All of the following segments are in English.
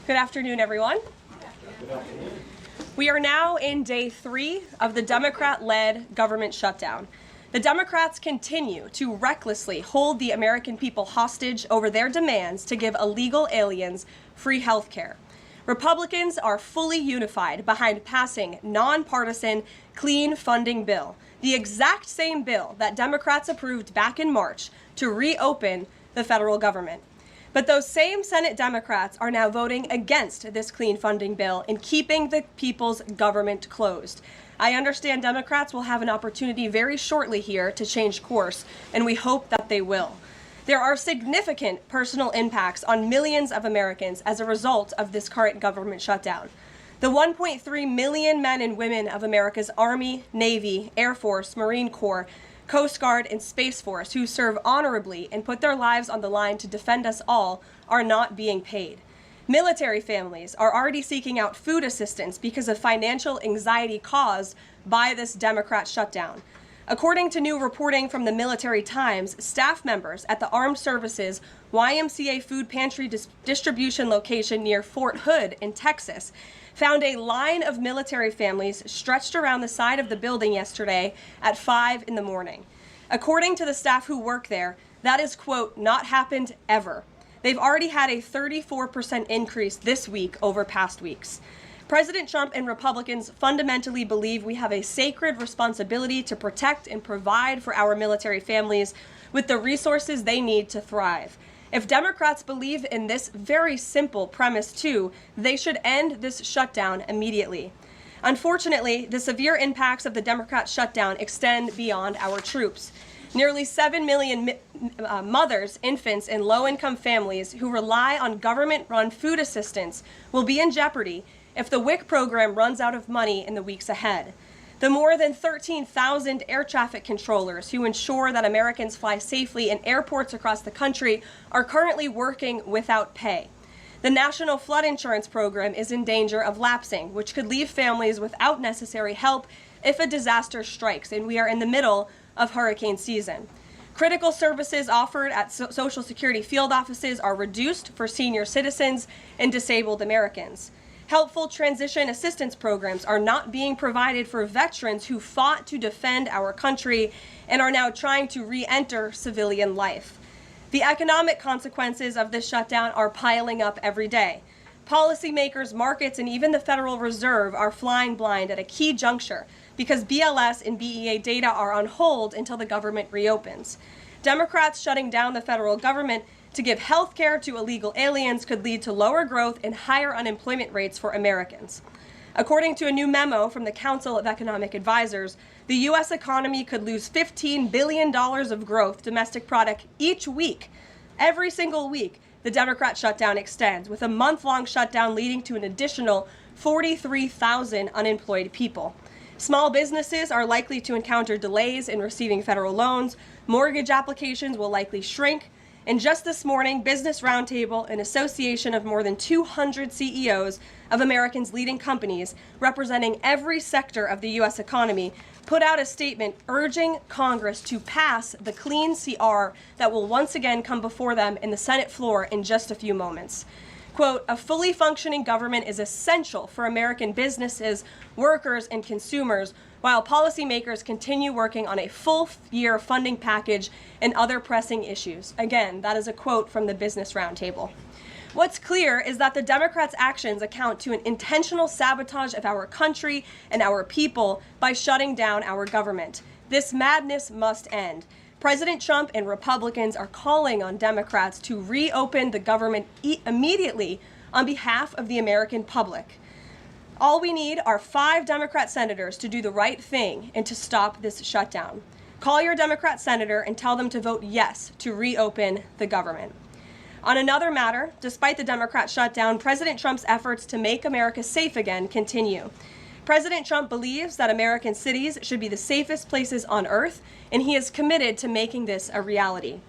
Good afternoon, everyone. We are now in day 3 of the Democrat-led government shutdown. The Democrats continue to recklessly hold the American people hostage over their demands to give illegal aliens free health care. Republicans are fully unified behind passing nonpartisan clean funding bill, the exact same bill that Democrats approved back in March to reopen the federal government. But those same Senate Democrats are now voting against this clean funding bill in keeping the people's government closed. I understand Democrats will have an opportunity very shortly here to change course, and we hope that they will. There are significant personal impacts on millions of Americans as a result of this current government shutdown. The 1.3 million men and women of America's Army, Navy, Air Force, Marine Corps, Coast Guard, and Space Force who serve honorably and put their lives on the line to defend us all are not being paid. Military families are already seeking out food assistance because of financial anxiety caused by this Democrat shutdown. According to new reporting from the Military Times, staff members at the Armed Services YMCA food pantry distribution location near Fort Hood in Texas found a line of military families stretched around the side of the building yesterday at 5 in the morning. According to the staff who work there, that is, quote, not happened ever. They've already had a 34% increase this week over past weeks. President Trump and Republicans fundamentally believe we have a sacred responsibility to protect and provide for our military families with the resources they need to thrive. If Democrats believe in this very simple premise too, they should end this shutdown immediately. Unfortunately, the severe impacts of the Democrat shutdown extend beyond our troops. Nearly 7 million mothers, infants, and low-income families who rely on government-run food assistance will be in jeopardy if the WIC program runs out of money in the weeks ahead. The more than 13,000 air traffic controllers who ensure that Americans fly safely in airports across the country are currently working without pay. The National Flood Insurance Program is in danger of lapsing, which could leave families without necessary help if a disaster strikes, and we are in the middle of hurricane season. Critical services offered at Social Security field offices are reduced for senior citizens and disabled Americans. Helpful transition assistance programs are not being provided for veterans who fought to defend our country and are now trying to re-enter civilian life. The economic consequences of this shutdown are piling up every day. Policymakers, markets, and even the Federal Reserve are flying blind at a key juncture because BLS and BEA data are on hold until the government reopens. Democrats shutting down the federal government to give health care to illegal aliens could lead to lower growth and higher unemployment rates for Americans. According to a new memo from the Council of Economic Advisors, the U.S. economy could lose $15 billion of growth domestic product each week. Every single week, the Democrat shutdown extends, with a month-long shutdown leading to an additional 43,000 unemployed people. Small businesses are likely to encounter delays in receiving federal loans. Mortgage applications will likely shrink. And just this morning, Business Roundtable, an association of more than 200 CEOs of Americans' leading companies representing every sector of the U.S. economy, put out a statement urging Congress to pass the clean CR that will once again come before them in the Senate floor in just a few moments. Quote, a fully functioning government is essential for American businesses, workers, and consumers, while policymakers continue working on a full-year funding package and other pressing issues. Again, that is a quote from the Business Roundtable. What's clear is that the Democrats' actions account to an intentional sabotage of our country and our people by shutting down our government. This madness must end. President Trump and Republicans are calling on Democrats to reopen the government immediately on behalf of the American public. All we need are 5 Democrat senators to do the right thing and to stop this shutdown. Call your Democrat senator and tell them to vote yes to reopen the government. On another matter, despite the Democrat shutdown, President Trump's efforts to make America safe again continue. President Trump believes that American cities should be the safest places on earth, and he is committed to making this a reality.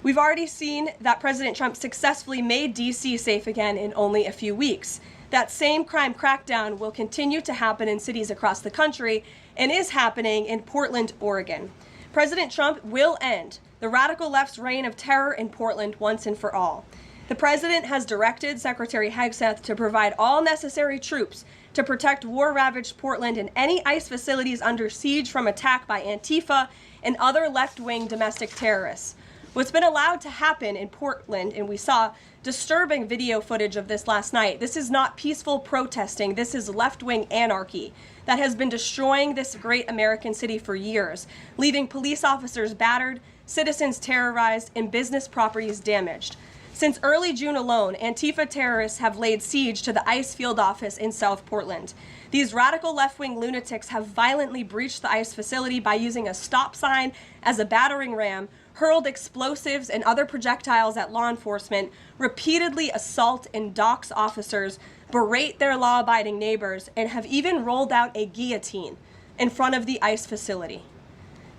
We've already seen that President Trump successfully made D.C. safe again in only a few weeks. That same crime crackdown will continue to happen in cities across the country and is happening in Portland, Oregon. President Trump will end the radical left's reign of terror in Portland once and for all. The president has directed Secretary Hegseth to provide all necessary troops to protect war-ravaged Portland and any ICE facilities under siege from attack by Antifa and other left-wing domestic terrorists. What's been allowed to happen in Portland, and we saw disturbing video footage of this last night, this is not peaceful protesting, this is left-wing anarchy that has been destroying this great American city for years, leaving police officers battered, citizens terrorized, and business properties damaged. Since early June alone, Antifa terrorists have laid siege to the ICE field office in South Portland. These radical left-wing lunatics have violently breached the ICE facility by using a stop sign as a battering ram, hurled explosives and other projectiles at law enforcement, repeatedly assault and dox officers, berate their law-abiding neighbors, and have even rolled out a guillotine in front of the ICE facility.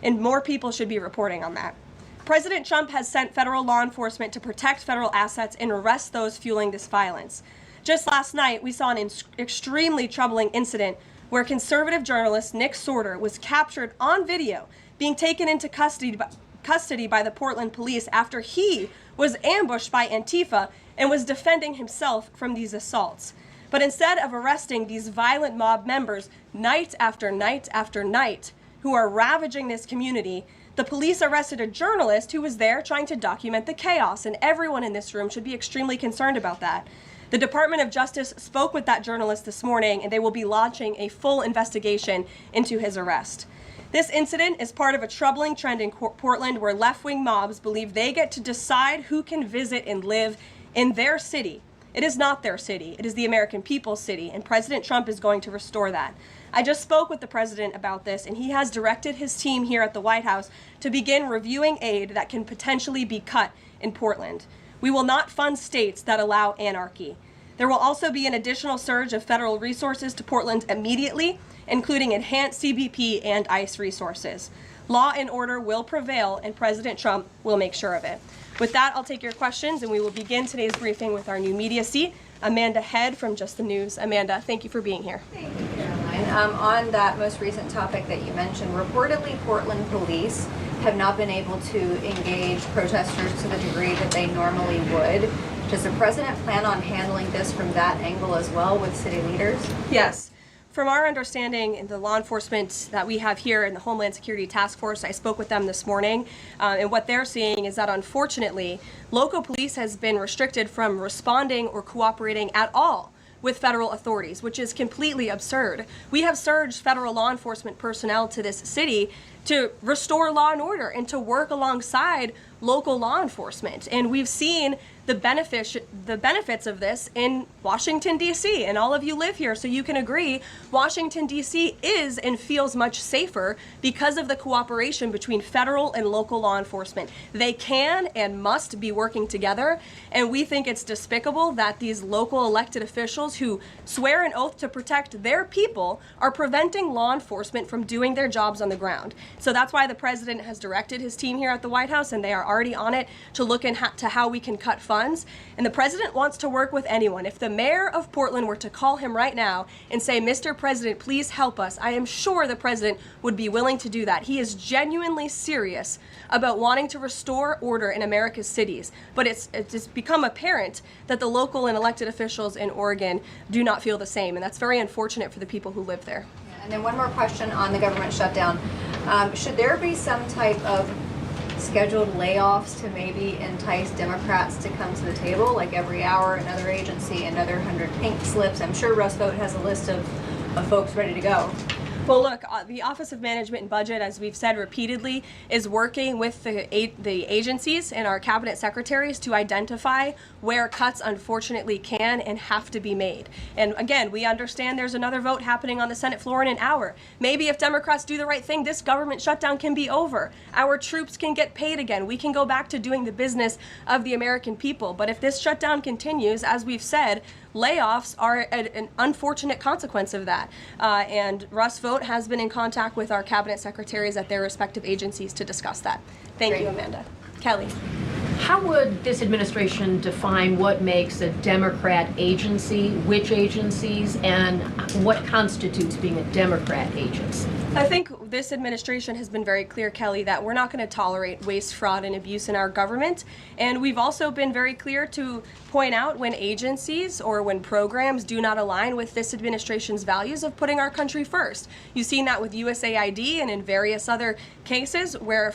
And more people should be reporting on that. President Trump has sent federal law enforcement to protect federal assets and arrest those fueling this violence. Just last night, we saw an extremely troubling incident where conservative journalist Nick Sorter was captured on video being taken into custody by the Portland police after he was ambushed by Antifa and was defending himself from these assaults. But instead of arresting these violent mob members night after night after night who are ravaging this community, the police arrested a journalist who was there trying to document the chaos, and everyone in this room should be extremely concerned about that. The Department of Justice spoke with that journalist this morning, and they will be launching a full investigation into his arrest. This incident is part of a troubling trend in Portland where left-wing mobs believe they get to decide who can visit and live in their city. It is not their city. It is the American people's city, and President Trump is going to restore that. I just spoke with the president about this, and he has directed his team here at the White House to begin reviewing aid that can potentially be cut in Portland. We will not fund states that allow anarchy. There will also be an additional surge of federal resources to Portland immediately, including enhanced CBP and ICE resources. Law and order will prevail, and President Trump will make sure of it. With that, I'll take your questions, and we will begin today's briefing with our new media seat, Amanda Head from Just the News. Amanda, thank you for being here. Thank you, Caroline. On that most recent topic that you mentioned, reportedly Portland police have not been able to engage protesters to the degree that they normally would. Does the president plan on handling this from that angle as well with city leaders? Yes. From our understanding in the law enforcement that we have here in the Homeland Security Task Force, I spoke with them this morning, and what they're seeing is that unfortunately, local police has been restricted from responding or cooperating at all with federal authorities, which is completely absurd. We have surged federal law enforcement personnel to this city to restore law and order and to work alongside local law enforcement. And we've seen the benefits of this in Washington, D.C. And all of you live here, so you can agree Washington, D.C. is and feels much safer because of the cooperation between federal and local law enforcement. They can and must be working together, and we think it's despicable that these local elected officials who swear an oath to protect their people are preventing law enforcement from doing their jobs on the ground. So that's why the president has directed his team here at the White House, and they are already on it to look into how we can cut funds. And the president wants to work with anyone. If the mayor of Portland were to call him right now and say, "Mr. President, please help us," I am sure the president would be willing to do that. He is genuinely serious about wanting to restore order in America's cities. But it's become apparent that the local and elected officials in Oregon do not feel the same. And that's very unfortunate for the people who live there. And then one more question on the government shutdown. Should there be some type of scheduled layoffs to maybe entice Democrats to come to the table, like every hour another agency, another 100 pink slips? I'm sure Russ Vought has a list of folks ready to go. Well, look, the Office of Management and Budget, as we've said repeatedly, is working with the agencies and our cabinet secretaries to identify where cuts unfortunately can and have to be made. And again, we understand there's another vote happening on the Senate floor in an hour. Maybe if Democrats do the right thing, this government shutdown can be over. Our troops can get paid again. We can go back to doing the business of the American people. But if this shutdown continues, as we've said, layoffs are an unfortunate consequence of that. And Russ Vought has been in contact with our cabinet secretaries at their respective agencies to discuss that. Thank you, Amanda. Kelly. How would this administration define what makes a Democrat agency, which agencies, and what constitutes being a Democrat agency? I think this administration has been very clear, Kelly, that we're not going to tolerate waste, fraud, and abuse in our government. And we've also been very clear to point out when agencies or when programs do not align with this administration's values of putting our country first. You've seen that with USAID and in various other cases where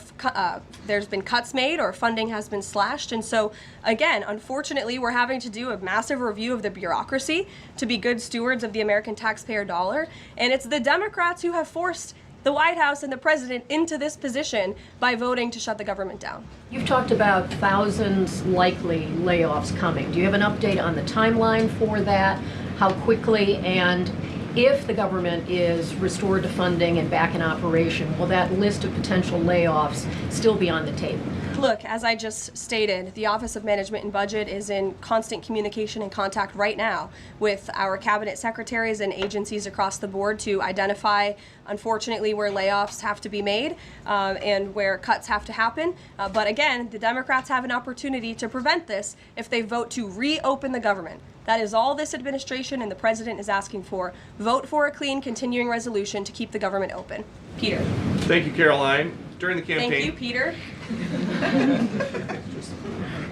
there's been cuts made or funding has been slashed. And so, again, unfortunately, we're having to do a massive review of the bureaucracy to be good stewards of the American taxpayer dollar. And it's the Democrats who have forced the White House and the president into this position by voting to shut the government down. You've talked about thousands likely layoffs coming. Do you have an update on the timeline for that? How quickly, and if the government is restored to funding and back in operation, will that list of potential layoffs still be on the table? Look, as I just stated, the Office of Management and Budget is in constant communication and contact right now with our cabinet secretaries and agencies across the board to identify, unfortunately, where layoffs have to be made and where cuts have to happen. But again, the Democrats have an opportunity to prevent this if they vote to reopen the government. That is all this administration and the president is asking for. Vote for a clean, continuing resolution to keep the government open. Peter. Thank you, Karoline. During the campaign, Thank you, Peter.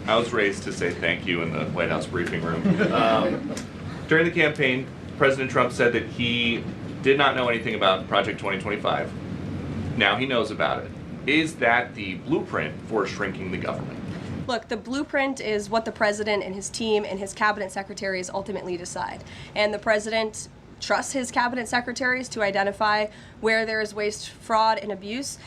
I was raised to say thank you in the White House briefing room. During the campaign, President Trump said that he did not know anything about Project 2025. Now he knows about it. Is that the blueprint for shrinking the government? Look, the blueprint is what the president and his team and his cabinet secretaries ultimately decide. And the president trusts his cabinet secretaries to identify where there is waste, fraud, and abuse.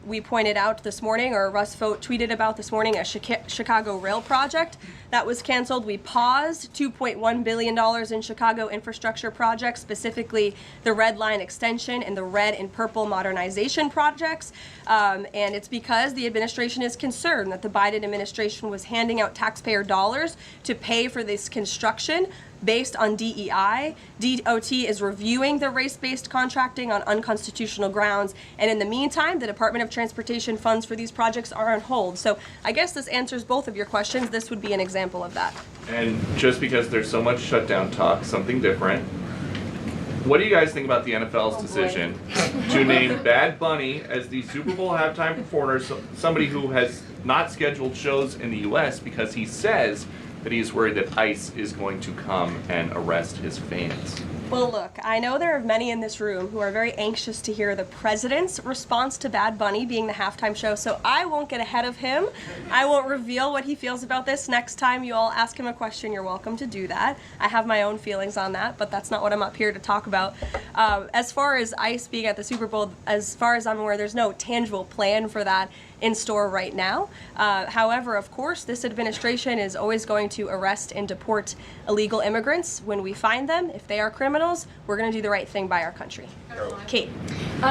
We pointed out this morning, or Russ Vogt tweeted about this morning, a Chicago rail project that was canceled. We paused $2.1 billion in Chicago infrastructure projects, specifically the Red Line extension and the red and purple modernization projects. And it's because the administration is concerned that the Biden administration was handing out taxpayer dollars to pay for this construction based on DEI. DOT is reviewing the race-based contracting on unconstitutional grounds, and in the meantime, the Department of Transportation funds for these projects are on hold. So I guess this answers both of your questions. This would be an example of that. And just because there's so much shutdown talk, something different. What do you guys think about the NFL's decision to name Bad Bunny as the Super Bowl halftime performer, somebody who has not scheduled shows in the U.S. because he says that he's worried that ICE is going to come and arrest his fans? Well, look, I know there are many in this room who are very anxious to hear the president's response to Bad Bunny being the halftime show, so I won't get ahead of him. I won't reveal what he feels about this. Next time you all ask him a question, you're welcome to do that. I have my own feelings on that, but that's not what I'm up here to talk about. As far as ICE being at the Super Bowl, as far as I'm aware, there's no tangible plan for that in store right now. However, of course, this administration is always going to arrest and deport illegal immigrants when we find them. If they are criminals, we're going to do the right thing by our country. Kate.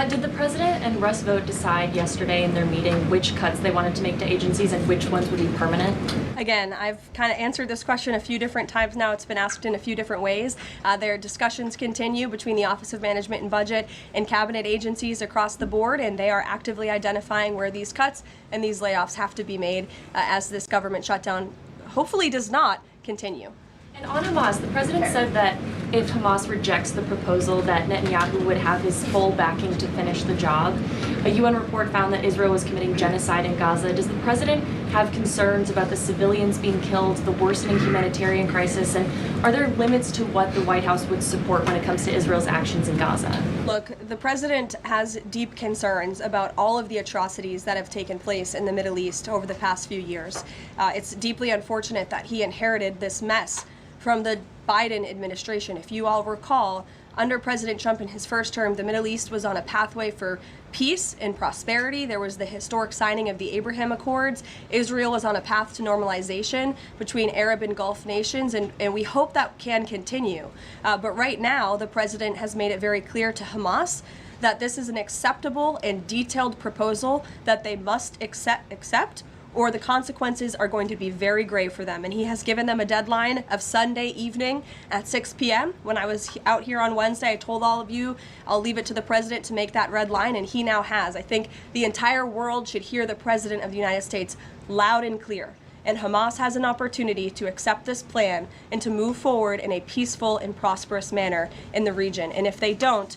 Did the president and Russ Vogt decide yesterday in their meeting which cuts they wanted to make to agencies and which ones would be permanent? Again, I've kind of answered this question a few different times now. It's been asked in a few different ways. Their discussions continue between the Office of Management and Budget and cabinet agencies across the board, and they are actively identifying where these cuts and these layoffs have to be made as this government shutdown hopefully does not continue. And on Hamas, the president said that if Hamas rejects the proposal, that Netanyahu would have his full backing to finish the job. A UN report found that Israel was committing genocide in Gaza. Does the president have concerns about the civilians being killed, the worsening humanitarian crisis, and are there limits to what the White House would support when it comes to Israel's actions in Gaza? Look, the president has deep concerns about all of the atrocities that have taken place in the Middle East over the past few years. It's deeply unfortunate that he inherited this mess from the Biden administration. If you all recall, under President Trump in his first term, the Middle East was on a pathway for peace and prosperity. There was the historic signing of the Abraham Accords. Israel was on a path to normalization between Arab and Gulf nations, and we hope that can continue. But right now, the president has made it very clear to Hamas that this is an acceptable and detailed proposal that they must accept, or the consequences are going to be very grave for them. And he has given them a deadline of Sunday evening at 6 p.m. When I was out here on Wednesday, I told all of you, I'll leave it to the president to make that red line, and he now has. I think the entire world should hear the president of the United States loud and clear. And Hamas has an opportunity to accept this plan and to move forward in a peaceful and prosperous manner in the region. And if they don't,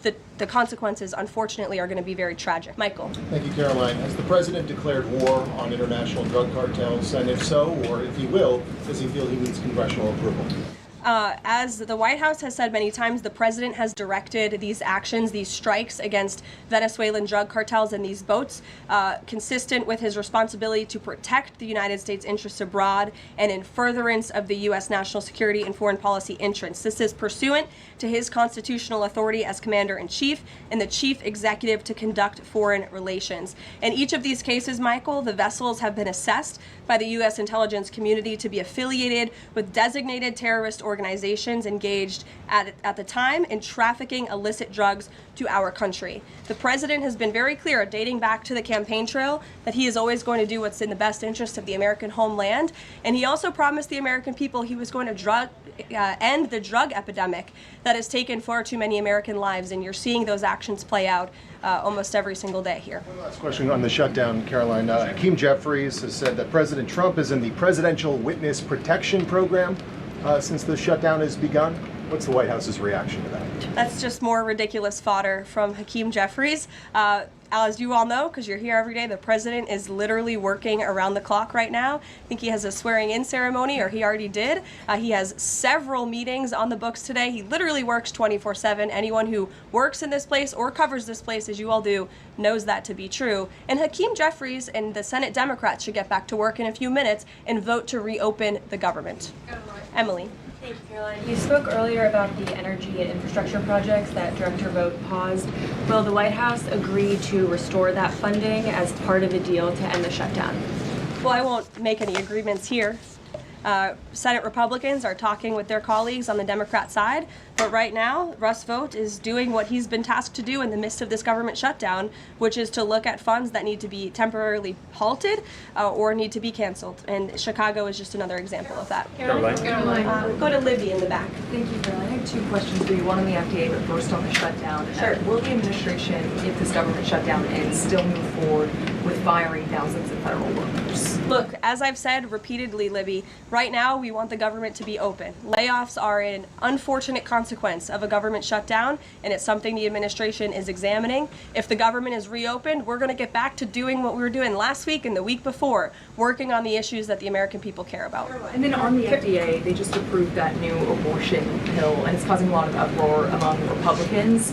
the consequences, unfortunately, are going to be very tragic. Michael. Thank you, Caroline. Has the president declared war on international drug cartels? And if so, or if he will, does he feel he needs congressional approval? As the White House has said many times, the president has directed these actions, these strikes against Venezuelan drug cartels and these boats, consistent with his responsibility to protect the United States interests abroad and in furtherance of the U.S. national security and foreign policy interests. This is pursuant to his constitutional authority as commander-in-chief and the chief executive to conduct foreign relations. In each of these cases, Michael, the vessels have been assessed by the U.S. intelligence community to be affiliated with designated terrorist organizations engaged at the time in trafficking illicit drugs to our country. The president has been very clear, dating back to the campaign trail, that he is always going to do what's in the best interest of the American homeland. And he also promised the American people he was going to end the drug epidemic that has taken far too many American lives. And you're seeing those actions play out almost every single day here. One last question on the shutdown, Caroline. Hakeem Jeffries has said that President Trump is in the Presidential Witness Protection Program since the shutdown has begun. What's the White House's reaction to that? That's just more ridiculous fodder from Hakeem Jeffries. As you all know, because you're here every day, the president is literally working around the clock right now. I think he has a swearing-in ceremony, or he already did. He has several meetings on the books today. He literally works 24/7. Anyone who works in this place or covers this place, as you all do, knows that to be true. And Hakeem Jeffries and the Senate Democrats should get back to work in a few minutes and vote to reopen the government. Emily. Thank you, Caroline. You spoke earlier about the energy and infrastructure projects that Director Vogt paused. Will the White House agree to restore that funding as part of a deal to end the shutdown? Well, I won't make any agreements here. Senate Republicans are talking with their colleagues on the Democrat side, but right now, Russ Vought is doing what he's been tasked to do in the midst of this government shutdown, which is to look at funds that need to be temporarily halted or need to be canceled. And Chicago is just another example of that. Caroline? Go to Libby in the back. Thank you, Caroline. I have two questions for you. One on the FDA, but first on the shutdown. Sure. Will the administration, if this government shutdown ends, still move forward with firing thousands of federal workers? Look, as I've said repeatedly, Libby, right now we want the government to be open. Layoffs are an unfortunate consequence of a government shutdown, and it's something the administration is examining. If the government is reopened, we're going to get back to doing what we were doing last week and the week before, working on the issues that the American people care about. And then on the FDA, they just approved that new abortion pill, and it's causing a lot of uproar among Republicans.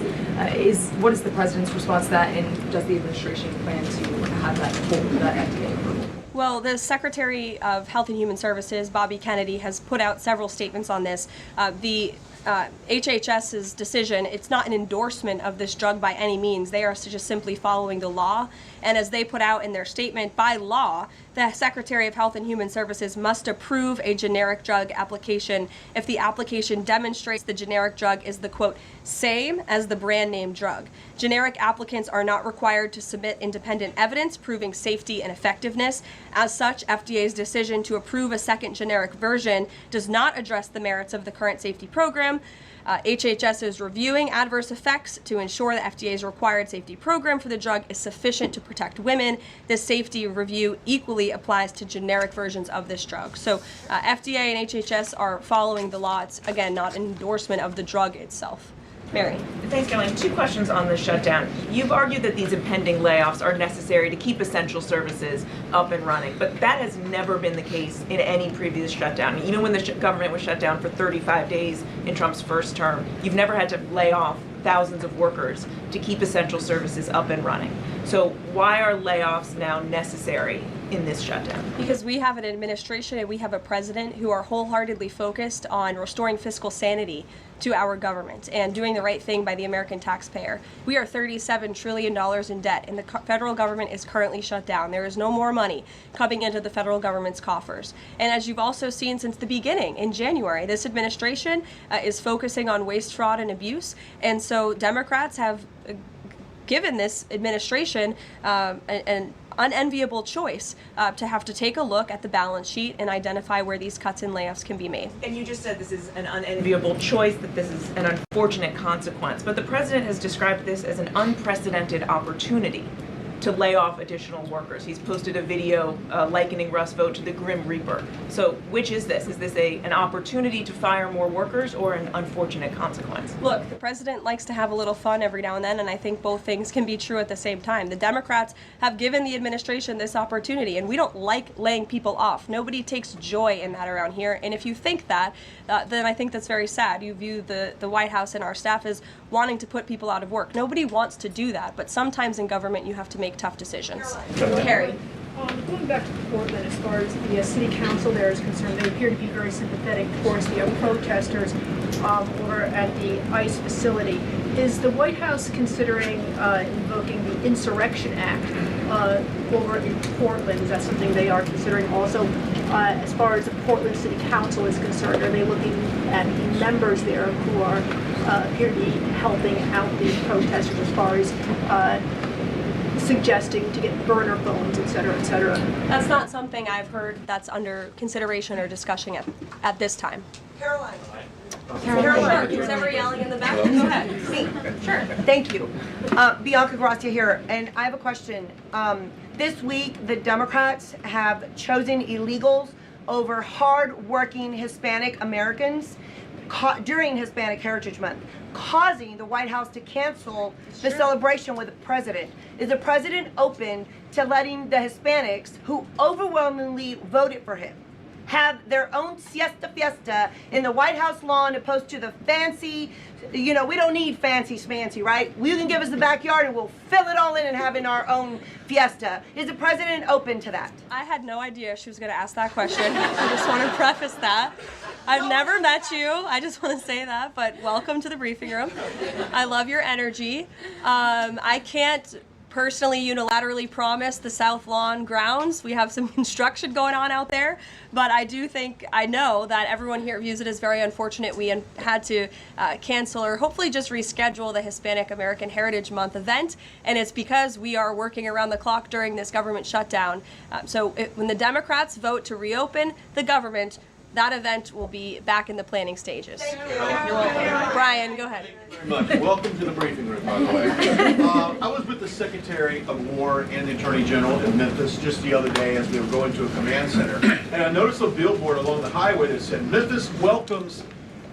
What is the president's response to that, and does the administration plan to have that hold that FDA approval? Well, the Secretary of Health and Human Services, Bobby Kennedy, has put out several statements on this. The HHS's decision, it's not an endorsement of this drug by any means. They are just simply following the law. And as they put out in their statement, by law, the Secretary of Health and Human Services must approve a generic drug application if the application demonstrates the generic drug is the, quote, same as the brand name drug. Generic applicants are not required to submit independent evidence proving safety and effectiveness. As such, FDA's decision to approve a second generic version does not address the merits of the current safety program. HHS is reviewing adverse effects to ensure the FDA's required safety program for the drug is sufficient to protect women. This safety review equally applies to generic versions of this drug. So FDA and HHS are following the law. It's, again, not an endorsement of the drug itself. Mary. Thanks, Caroline. Two questions on the shutdown. You've argued that these impending layoffs are necessary to keep essential services up and running, but that has never been the case in any previous shutdown. Even when the government was shut down for 35 days in Trump's first term, you've never had to lay off thousands of workers to keep essential services up and running. So why are layoffs now necessary in this shutdown? Because we have an administration and we have a president who are wholeheartedly focused on restoring fiscal sanity to our government and doing the right thing by the American taxpayer. We are $37 trillion in debt, and the federal government is currently shut down. There is no more money coming into the federal government's coffers. And as you've also seen since the beginning, in January, this administration is focusing on waste, fraud, and abuse. And so Democrats have given this administration an unenviable choice to have to take a look at the balance sheet and identify where these cuts and layoffs can be made. And you just said this is an unenviable choice, that this is an unfortunate consequence, but the president has described this as an unprecedented opportunity. to lay off additional workers. He's posted a video likening Russ Vogt to the Grim Reaper. So which is this? Is this an opportunity to fire more workers or an unfortunate consequence? Look, the president likes to have a little fun every now and then, and I think both things can be true at the same time. The Democrats have given the administration this opportunity, and we don't like laying people off. Nobody takes joy in that around here, and if you think that, then I think that's very sad. You view the White House and our staff as wanting to put people out of work. Nobody wants to do that, but sometimes in government you have to make tough decisions. Carrie. Going back to Portland, as far as the city council there is concerned, they appear to be very sympathetic towards the protesters over at the ICE facility. Is the White House considering invoking the Insurrection Act over in Portland? Is that something they are considering also? As far as the Portland City Council is concerned, are they looking at the members there who are appear to be helping out the protesters as far as suggesting to get burner phones, et cetera, et cetera? That's not something I've heard that's under consideration or discussion at this time. Caroline. Caroline. Who's ever yelling in the back? Go ahead. Me. Sure. Thank you. Bianca Gracia here, and I have a question. This week, the Democrats have chosen illegals over hard-working Hispanic Americans during Hispanic Heritage Month, causing the White House to cancel the celebration with the president. Is the president open to letting the Hispanics, who overwhelmingly voted for him, have their own siesta fiesta in the White House lawn opposed to the fancy, we don't need fancy schmancy, right? You can give us the backyard and we'll fill it all in and have in our own fiesta. Is the president open to that? I had no idea she was going to ask that question. I just want to preface that. I've never met you. I just want to say that, but welcome to the briefing room. I love your energy. I can't personally unilaterally promise the South Lawn grounds. We have some construction going on out there, but I know that everyone here views it as very unfortunate we had to cancel or hopefully just reschedule the Hispanic American Heritage Month event, and it's because we are working around the clock during this government shutdown. When the Democrats vote to reopen the government, that event will be back in the planning stages. Thank you. You're welcome. Brian, go ahead. Very much. Welcome to the briefing room, by the way. I was with the Secretary of War and the Attorney General in Memphis just the other day as we were going to a command center, and I noticed a billboard along the highway that said, "Memphis welcomes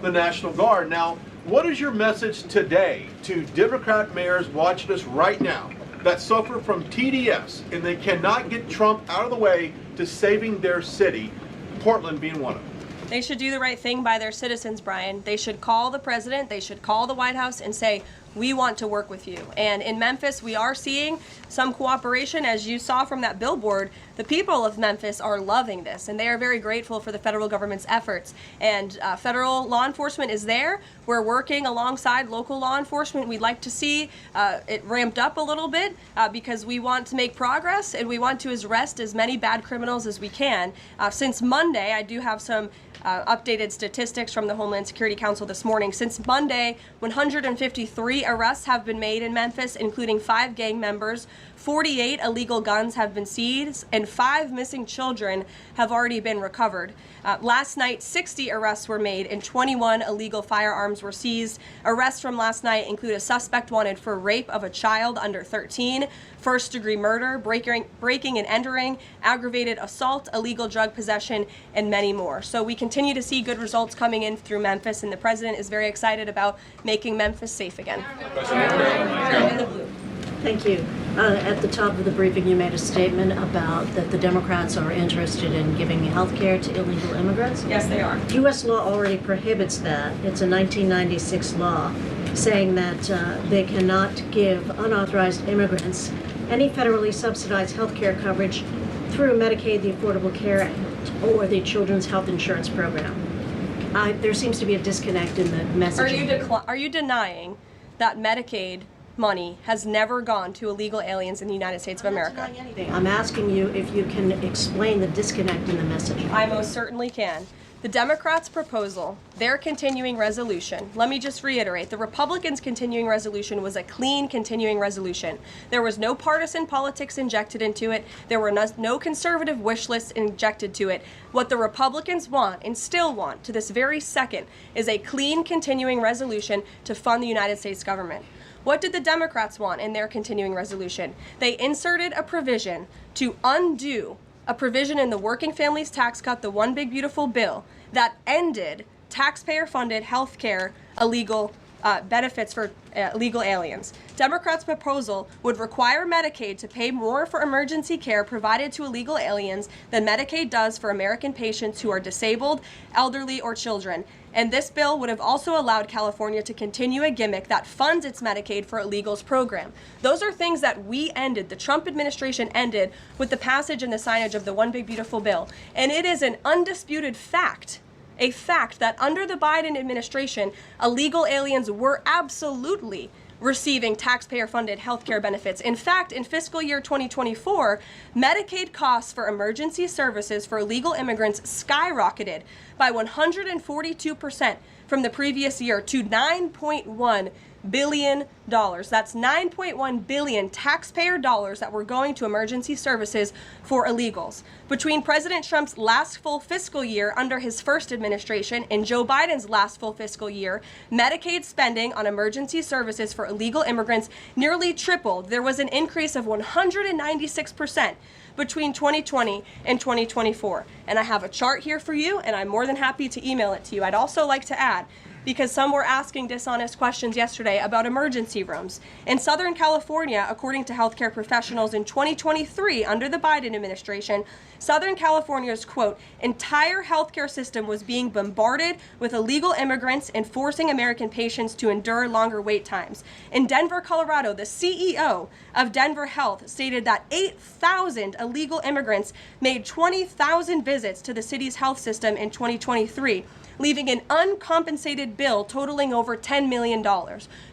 the National Guard." Now, what is your message today to Democrat mayors watching us right now that suffer from TDS and they cannot get Trump out of the way to saving their city, Portland being one of them? They should do the right thing by their citizens, Brian. They should call the president, they should call the White House and say, we want to work with you. And in Memphis, we are seeing some cooperation. As you saw from that billboard, the people of Memphis are loving this, and they are very grateful for the federal government's efforts. And federal law enforcement is there. We're working alongside local law enforcement. We'd like to see it ramped up a little bit because we want to make progress, and we want to arrest as many bad criminals as we can. Since Monday, I do have some updated statistics from the Homeland Security Council this morning. Since Monday, 153 arrests have been made in Memphis, including 5 gang members. 48 illegal guns have been seized, and 5 missing children have already been recovered. Last night, 60 arrests were made and 21 illegal firearms were seized. Arrests from last night include a suspect wanted for rape of a child under 13, first-degree murder, breaking and entering, aggravated assault, illegal drug possession, and many more. So we continue to see good results coming in through Memphis, and the president is very excited about making Memphis safe again. In the blue. Thank you. At the top of the briefing, you made a statement about that the Democrats are interested in giving health care to illegal immigrants. Yes, they are. U.S. law already prohibits that. It's a 1996 law saying that they cannot give unauthorized immigrants any federally subsidized health care coverage through Medicaid, the Affordable Care Act, or the Children's Health Insurance Program. There seems to be a disconnect in the messaging. Are you denying that Medicaid money has never gone to illegal aliens in the United States of America? I'm not denying anything. I'm asking you if you can explain the disconnect in the messaging. I most certainly can. The Democrats' proposal, their continuing resolution, let me just reiterate, the Republicans' continuing resolution was a clean continuing resolution. There was no partisan politics injected into it. There were no conservative wish lists injected to it. What the Republicans want, and still want to this very second, is a clean continuing resolution to fund the United States government. What did the Democrats want in their continuing resolution? They inserted a provision to undo a provision in the Working Families Tax Cut, the One Big Beautiful Bill, that ended taxpayer-funded health care illegal benefits for illegal aliens. Democrats' proposal would require Medicaid to pay more for emergency care provided to illegal aliens than Medicaid does for American patients who are disabled, elderly, or children. And this bill would have also allowed California to continue a gimmick that funds its Medicaid for illegals program. Those are things that we ended, the Trump administration ended, with the passage and the signage of the One Big Beautiful Bill. And it is an undisputed fact, a fact that under the Biden administration, illegal aliens were absolutely receiving taxpayer-funded health care benefits. In fact, in fiscal year 2024, Medicaid costs for emergency services for illegal immigrants skyrocketed by 142% from the previous year to $9.1 billion. That's $9.1 billion taxpayer dollars that were going to emergency services for illegals. Between President Trump's last full fiscal year under his first administration and Joe Biden's last full fiscal year, Medicaid spending on emergency services for illegal immigrants nearly tripled. There was an increase of 196% between 2020 and 2024. And I have a chart here for you, and I'm more than happy to email it to you. I'd also like to add, because some were asking dishonest questions yesterday about emergency rooms. In Southern California, according to healthcare professionals in 2023, under the Biden administration, Southern California's, quote, entire healthcare system was being bombarded with illegal immigrants and forcing American patients to endure longer wait times. In Denver, Colorado, the CEO of Denver Health stated that 8,000 illegal immigrants made 20,000 visits to the city's health system in 2023. Leaving an uncompensated bill totaling over $10 million.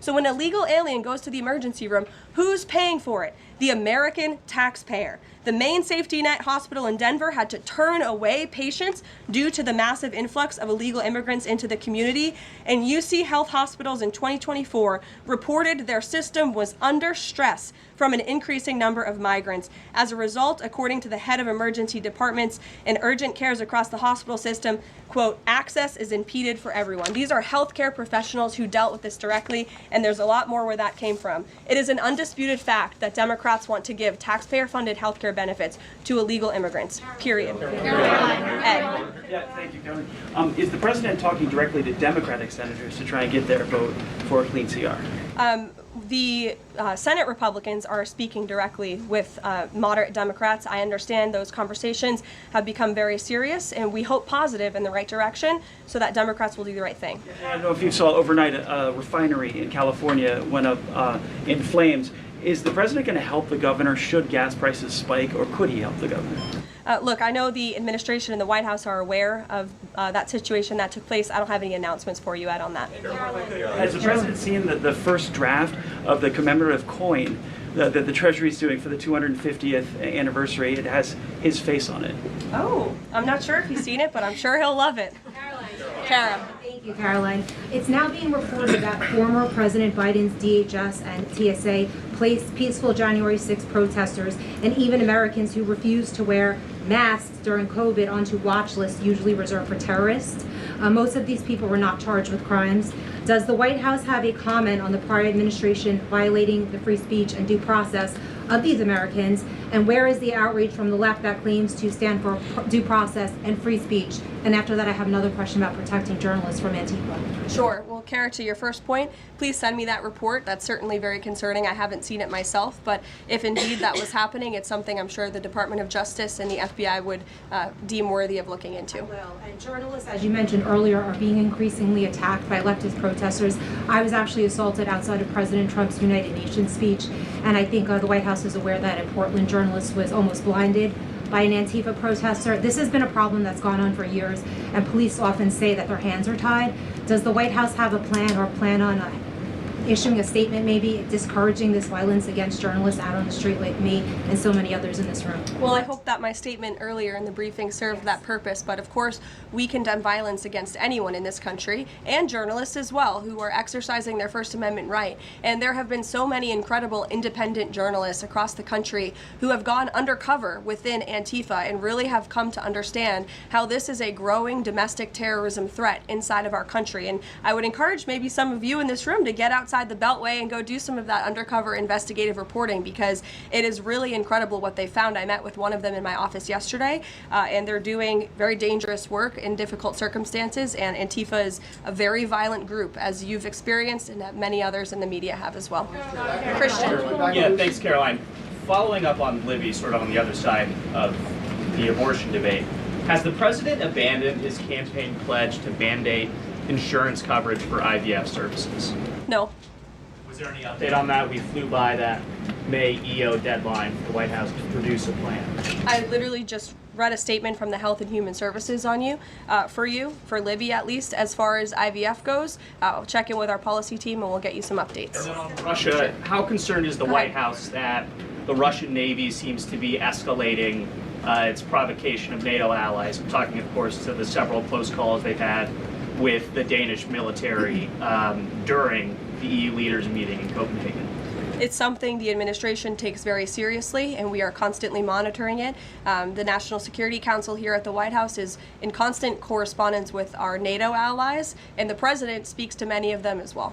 So when an illegal alien goes to the emergency room, who's paying for it? The American taxpayer. The Maine Safety Net Hospital in Denver had to turn away patients due to the massive influx of illegal immigrants into the community, and UC Health Hospitals in 2024 reported their system was under stress from an increasing number of migrants. As a result, according to the head of emergency departments and urgent cares across the hospital system, quote, access is impeded for everyone. These are healthcare professionals who dealt with this directly, and there's a lot more where that came from. It is an undisputed fact that Democrats want to give taxpayer-funded healthcare benefits to illegal immigrants, period. Ed. Yeah, thank you, Karoline. Is the president talking directly to Democratic senators to try and get their vote for a clean CR? The Senate Republicans are speaking directly with moderate Democrats. I understand those conversations have become very serious, and we hope positive in the right direction so that Democrats will do the right thing. I don't know if you saw overnight a refinery in California went up in flames. Is the president going to help the governor should gas prices spike, or could he help the governor? Look, I know the administration and the White House are aware of that situation that took place. I don't have any announcements for you, Ed, on that. Has the president seen the first draft of the commemorative coin that the Treasury is doing for the 250th anniversary? It has his face on it. Oh, I'm not sure if he's seen it, but I'm sure he'll love it. Kara. Thank you, Caroline. It's now being reported that former President Biden's DHS and TSA placed peaceful January 6 protesters and even Americans who refused to wear masks during COVID onto watch lists usually reserved for terrorists. Most of these people were not charged with crimes. Does the White House have a comment on the prior administration violating the free speech and due process of these Americans? And where is the outrage from the left that claims to stand for due process and free speech? And after that, I have another question about protecting journalists from Antifa. Sure. Well, Kara, to your first point, please send me that report. That's certainly very concerning. I haven't seen it myself, but if indeed that was happening, it's something I'm sure the Department of Justice and the FBI would deem worthy of looking into. I will. And journalists, as you mentioned earlier, are being increasingly attacked by leftist protesters. I was actually assaulted outside of President Trump's United Nations speech, and I think the White House is aware that a Portland journalist was almost blinded by an Antifa protester. This has been a problem that's gone on for years, and police often say that their hands are tied. Does the White House have a plan or plan on issuing a statement maybe discouraging this violence against journalists out on the street like me and so many others in this room? Well, I hope that my statement earlier in the briefing served that purpose, but of course we condemn violence against anyone in this country, and journalists as well, who are exercising their First Amendment right. And there have been so many incredible independent journalists across the country who have gone undercover within Antifa and really have come to understand how this is a growing domestic terrorism threat inside of our country. And I would encourage maybe some of you in this room to get outside outside the Beltway and go do some of that undercover investigative reporting, because it is really incredible what they found. I met with one of them in my office yesterday, and they're doing very dangerous work in difficult circumstances, and Antifa is a very violent group, as you've experienced and that many others in the media have as well. Christian. Yeah, thanks, Caroline. Following up on Libby, sort of on the other side of the abortion debate, has the president abandoned his campaign pledge to mandate insurance coverage for IVF services? No. Was there any update on that? We flew by that May EO deadline for the White House to produce a plan. I literally just read a statement from the Health and Human Services on you, for Libby at least, as far as IVF goes. I'll check in with our policy team and we'll get you some updates. And then on Russia, how concerned is the White House that the Russian Navy seems to be escalating its provocation of NATO allies? I'm talking, of course, to the several close calls they've had with the Danish military during the EU leaders meeting in Copenhagen. It's something the administration takes very seriously, and we are constantly monitoring it. The National Security Council here at the White House is in constant correspondence with our NATO allies, and the president speaks to many of them as well.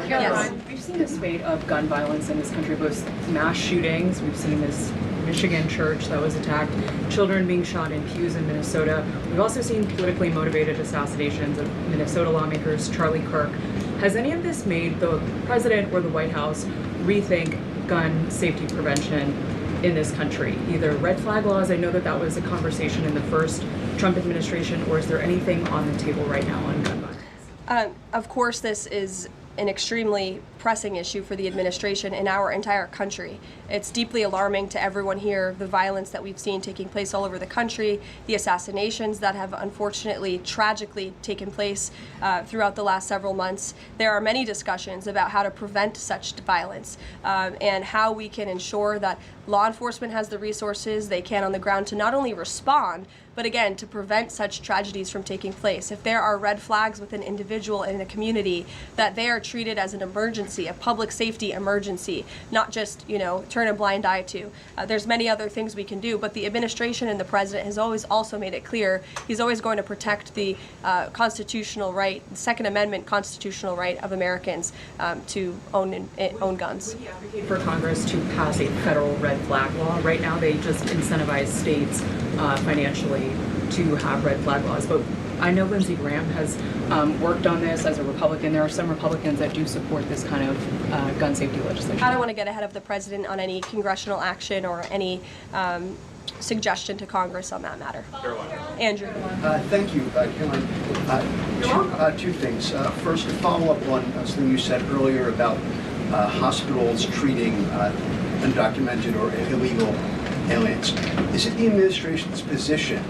Yes. We've seen a spate of gun violence in this country, both mass shootings. We've seen this Michigan church that was attacked, children being shot in pews in Minnesota. We've also seen politically motivated assassinations of Minnesota lawmakers, Charlie Kirk. Has any of this made the president or the White House rethink gun safety prevention in this country? Either red flag laws, I know that that was a conversation in the first Trump administration, or is there anything on the table right now on gun violence? Of course, this is an extremely pressing issue for the administration in our entire country. It's deeply alarming to everyone here, the violence that we've seen taking place all over the country, the assassinations that have unfortunately, tragically taken place throughout the last several months. There are many discussions about how to prevent such violence and how we can ensure that law enforcement has the resources they can on the ground to not only respond, but again, to prevent such tragedies from taking place. If there are red flags with an individual in a community, that they are treated as an emergency, a public safety emergency, not just, turn a blind eye to. There's many other things we can do, but the administration and the president has always also made it clear he's always going to protect the constitutional right, the Second Amendment constitutional right of Americans to own guns. Would you advocate for Congress to pass a federal red flag law? Right now, they just incentivize states financially to have red flag laws, but I know Lindsey Graham has worked on this as a Republican. There are some Republicans that do support this kind of gun safety legislation. I don't want to get ahead of the president on any congressional action or any suggestion to Congress on that matter. Andrew. Thank you, Caroline. Two things. First, to follow up on something you said earlier about hospitals treating undocumented or illegal aliens. Is it the administration's position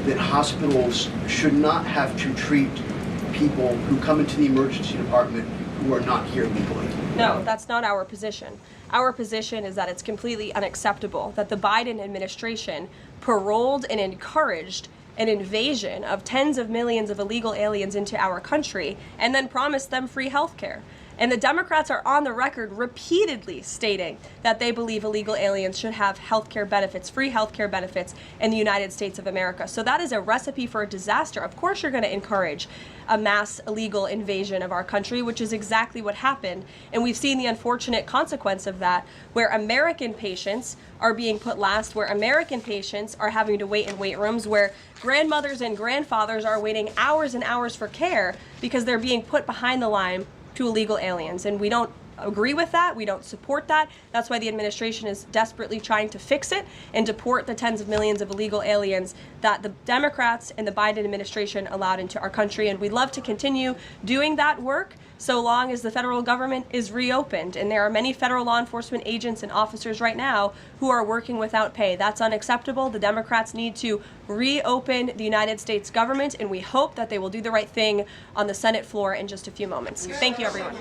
that hospitals should not have to treat people who come into the emergency department who are not here legally? No, that's not our position. Our position is that it's completely unacceptable that the Biden administration paroled and encouraged an invasion of tens of millions of illegal aliens into our country and then promised them free health care. And the Democrats are on the record repeatedly stating that they believe illegal aliens should have healthcare benefits, free healthcare benefits in the United States of America. So that is a recipe for a disaster. Of course you're going to encourage a mass illegal invasion of our country, which is exactly what happened. And we've seen the unfortunate consequence of that, where American patients are being put last, where American patients are having to wait in wait rooms, where grandmothers and grandfathers are waiting hours and hours for care because they're being put behind the line to illegal aliens. And we don't agree with that. We don't support that. That's why the administration is desperately trying to fix it and deport the tens of millions of illegal aliens that the Democrats and the Biden administration allowed into our country. And we'd love to continue doing that work so long as the federal government is reopened. And there are many federal law enforcement agents and officers right now who are working without pay. That's unacceptable. The Democrats need to reopen the United States government, and we hope that they will do the right thing on the Senate floor in just a few moments. Thank you, everyone.